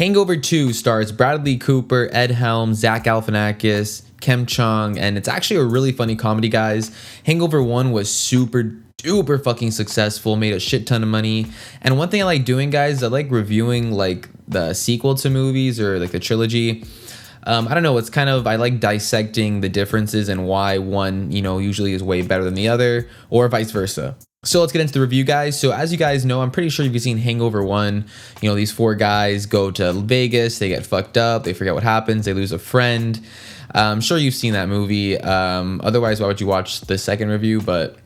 Hangover 2 stars Bradley Cooper, Ed Helms, Zach Galifianakis, Kem Chung, and it's actually a really funny comedy, guys. Hangover 1 was super duper fucking successful, made a shit ton of money. And one thing I like doing, guys, I like reviewing like the sequel to movies or like the trilogy. I don't know, it's kind of, I like dissecting the differences and why one, you know, usually is way better than the other, or vice versa. So let's get into the review, guys. So as you guys know, I'm pretty sure you've seen Hangover 1. You know, these 4 guys go to Vegas, they get fucked up, they forget what happens, they lose a friend. I'm sure you've seen that movie. Otherwise, why would you watch the second review? But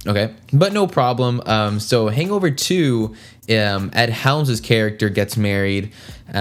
okay, but no problem. So Hangover 2, Ed Helms' character gets married.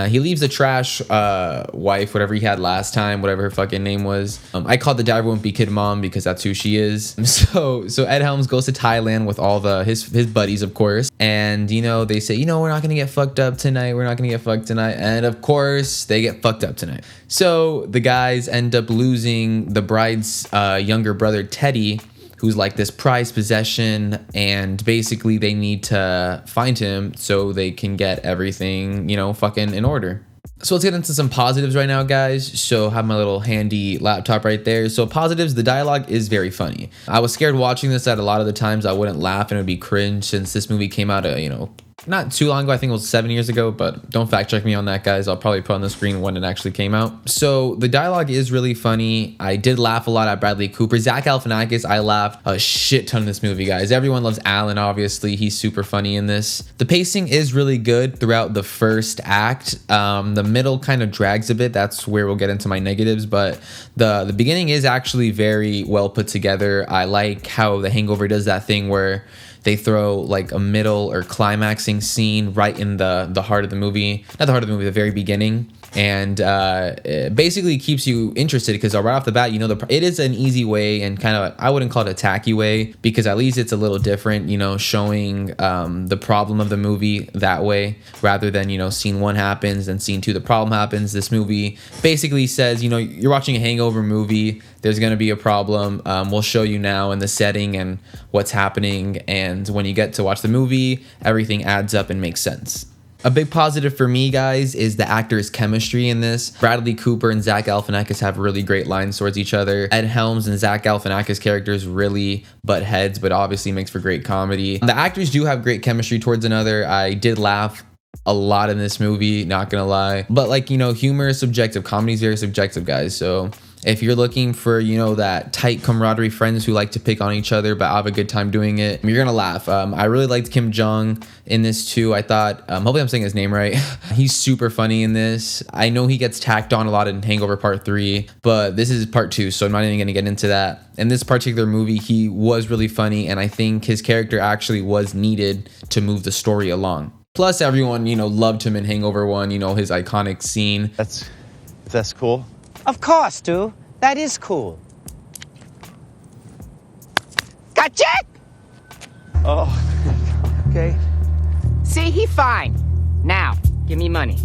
He leaves the trash wife, whatever he had last time, whatever her fucking name was. I called the Diver Wimpy Kid Mom because that's who she is. So Ed Helms goes to Thailand with all his buddies, of course. And, you know, they say, you know, we're not going to get fucked up tonight. We're not going to get fucked tonight. And of course, they get fucked up tonight. So the guys end up losing the bride's younger brother, Teddy, who's like this prized possession, and basically they need to find him so they can get everything, you know, fucking in order. So let's get into some positives right now, guys. So I have my little handy laptop right there. So positives, the dialogue is very funny. I was scared watching this that a lot of the times I wouldn't laugh and it would be cringe, since this movie came out, you know, not too long ago. I think it was 7 years ago, but don't fact check me on that, guys. I'll probably put on the screen when it actually came out. So the dialogue is really funny. I did laugh a lot at Bradley Cooper. Zach Galifianakis, I laughed a shit ton in this movie, guys. Everyone loves Alan, obviously. He's super funny in this. The pacing is really good throughout the first act. The middle kind of drags a bit. That's where we'll get into my negatives, but the beginning is actually very well put together. I like how The Hangover does that thing where they throw like a middle or climaxing scene right in the heart of the movie. Not the heart of the movie, the very beginning. And it basically keeps you interested because right off the bat, you know, it is an easy way and kind of, I wouldn't call it a tacky way, because at least it's a little different, you know, showing the problem of the movie that way, rather than, you know, scene 1 happens and scene 2 the problem happens. This movie basically says, you know, you're watching a hangover movie, there's going to be a problem. We'll show you now in the setting and what's happening, and when you get to watch the movie, everything adds up and makes sense. A big positive for me, guys, is the actors' chemistry in this. Bradley Cooper and Zach Galifianakis have really great lines towards each other. Ed Helms and Zach Galifianakis' characters really butt heads, but obviously makes for great comedy. The actors do have great chemistry towards another. I did laugh a lot in this movie, not gonna lie. But like, you know, humor is subjective. Comedy is very subjective, guys. So if you're looking for, you know, that tight camaraderie, friends who like to pick on each other but have a good time doing it, you're gonna laugh. I really liked Kem Chung in this too. I thought, hopefully I'm saying his name right. He's super funny in this. I know he gets tacked on a lot in Hangover Part 3, but this is Part 2, so I'm not even gonna get into that. In this particular movie, he was really funny, and I think his character actually was needed to move the story along. Plus, everyone, you know, loved him in Hangover 1, you know, his iconic scene. That's cool. Of course, dude. That is cool. Gotcha! Oh, Okay. See, he fine. Now, give me money.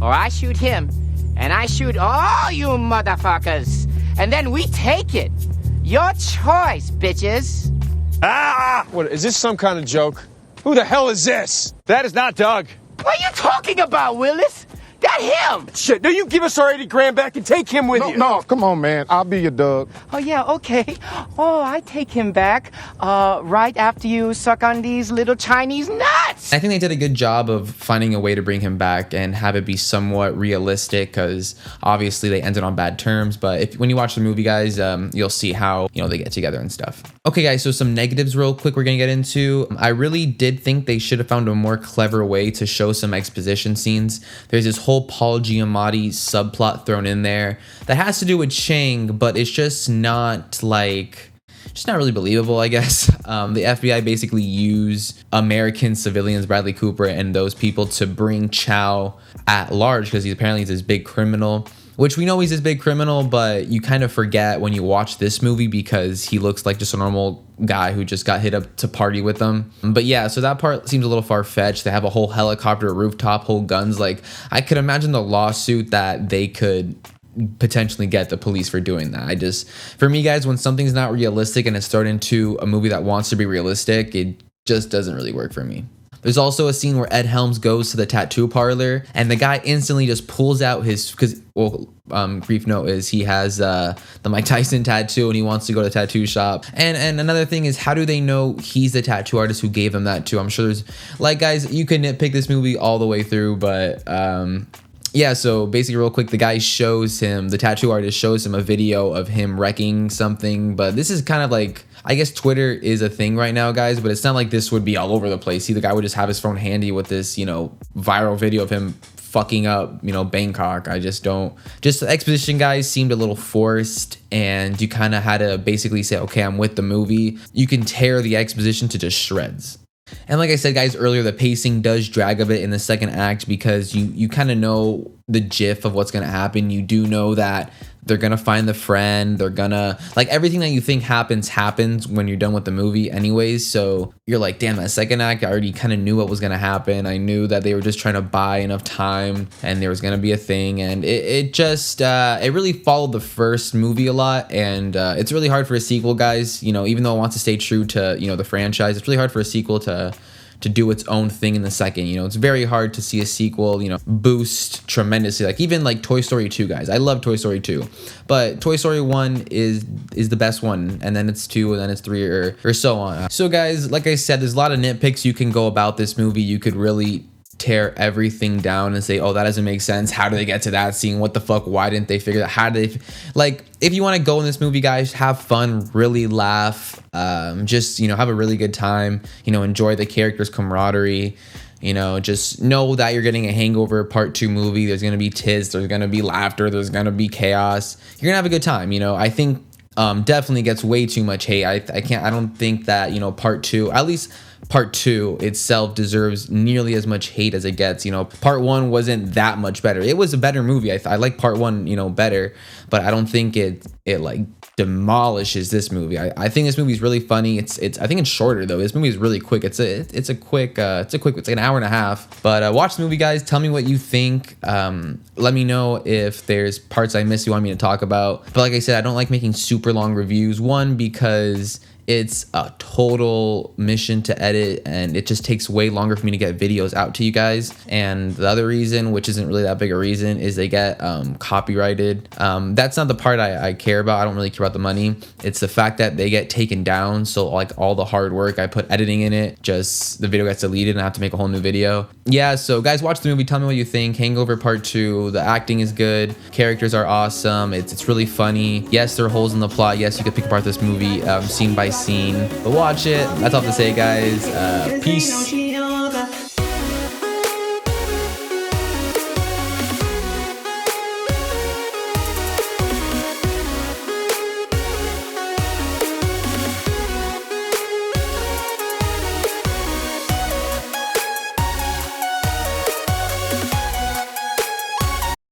Or I shoot him, and I shoot all you motherfuckers. And then we take it. Your choice, bitches. What, is this some kind of joke? Who the hell is this? that is not Doug. What are you talking about, Willis? That him! Shit, now you give us our 80 grand back and take him with you. No, come on, man. I'll be your Doug. Oh, yeah, okay. Oh, I take him back right after you suck on these little Chinese nuts. I think they did a good job of finding a way to bring him back and have it be somewhat realistic, because obviously they ended on bad terms. But when you watch the movie, guys, you'll see how, you know, they get together and stuff. Okay, guys, so some negatives real quick we're gonna get into. I really did think they should have found a more clever way to show some exposition scenes. There's this whole Paul Giamatti subplot thrown in there that has to do with Chang, but it's just not like, just not really believable, I guess. The FBI basically use American civilians, Bradley Cooper and those people, to bring Chow at large because he's apparently this big criminal, which we know he's this big criminal, but you kind of forget when you watch this movie because he looks like just a normal guy who just got hit up to party with them. But yeah, so that part seems a little far-fetched. They have a whole helicopter, rooftop, whole guns. Like, I could imagine the lawsuit that they could potentially get the police for doing that. For me, guys, when something's not realistic and it's thrown into a movie that wants to be realistic, it just doesn't really work for me. There's also a scene where Ed Helms goes to the tattoo parlor and the guy instantly just pulls out his, because brief note is he has the Mike Tyson tattoo and he wants to go to the tattoo shop. And another thing is, how do they know he's the tattoo artist who gave them that too? I'm sure there's, like, guys, you can nitpick this movie all the way through, but yeah, so basically real quick, the guy shows him, the tattoo artist shows him a video of him wrecking something, but this is kind of like, I guess Twitter is a thing right now, guys, but it's not like this would be all over the place. See, the guy would just have his phone handy with this, you know, viral video of him fucking up, you know, Bangkok. I just don't, just the exposition, guys, seemed a little forced, and you kind of had to basically say, okay, I'm with the movie. You can tear the exposition to just shreds. And like I said, guys, earlier, the pacing does drag a bit in the second act because you kind of know the gif of what's going to happen. You do know that they're going to find the friend. They're going to, like, everything that you think happens when you're done with the movie anyways. So you're like, damn, that second act, I already kind of knew what was going to happen. I knew that they were just trying to buy enough time and there was going to be a thing. And it just, it really followed the first movie a lot. And it's really hard for a sequel, guys, you know, even though it wants to stay true to, you know, the franchise, it's really hard for a sequel to do its own thing in the second. You know, it's very hard to see a sequel, you know, boost tremendously. Like even like Toy Story 2, guys. I love Toy Story 2, but Toy Story 1 is the best one, and then it's 2, and then it's 3, or so on. So guys, like I said, there's a lot of nitpicks you can go about this movie. You could really tear everything down and say, oh, that doesn't make sense. How do they get to that scene? What the fuck? Why didn't they figure that? How did they, like, if you want to go in this movie, guys, have fun, really laugh, just, you know, have a really good time, you know, enjoy the characters' camaraderie, you know, just know that you're getting a Hangover Part 2 movie. There's going to be tits, there's going to be laughter, there's going to be chaos. You're going to have a good time, you know. I think definitely gets way too much hate. I don't think that, you know, Part 2, at least Part 2 itself, deserves nearly as much hate as it gets. You know, Part 1 wasn't that much better. It was a better movie. I like Part 1, you know, better, but I don't think it like demolishes this movie. I think this movie is really funny. It's I think it's shorter though. This movie is really quick. It's like an hour and a half. But watch the movie, guys. Tell me what you think. Let me know if there's parts I missed you want me to talk about. But like I said, I don't like making super long reviews. One, because it's a total mission to edit and it just takes way longer for me to get videos out to you guys. And the other reason, which isn't really that big a reason, is they get copyrighted. That's not the part I care about. I don't really care about the money. It's the fact that they get taken down. So like all the hard work I put editing in it, just the video gets deleted and I have to make a whole new video. Yeah, so guys, watch the movie. Tell me what you think. Hangover Part 2. The acting is good. Characters are awesome. It's really funny. Yes, there are holes in the plot. Yes, you could pick apart this movie scene by scene, but watch it. That's all to say, guys. Peace.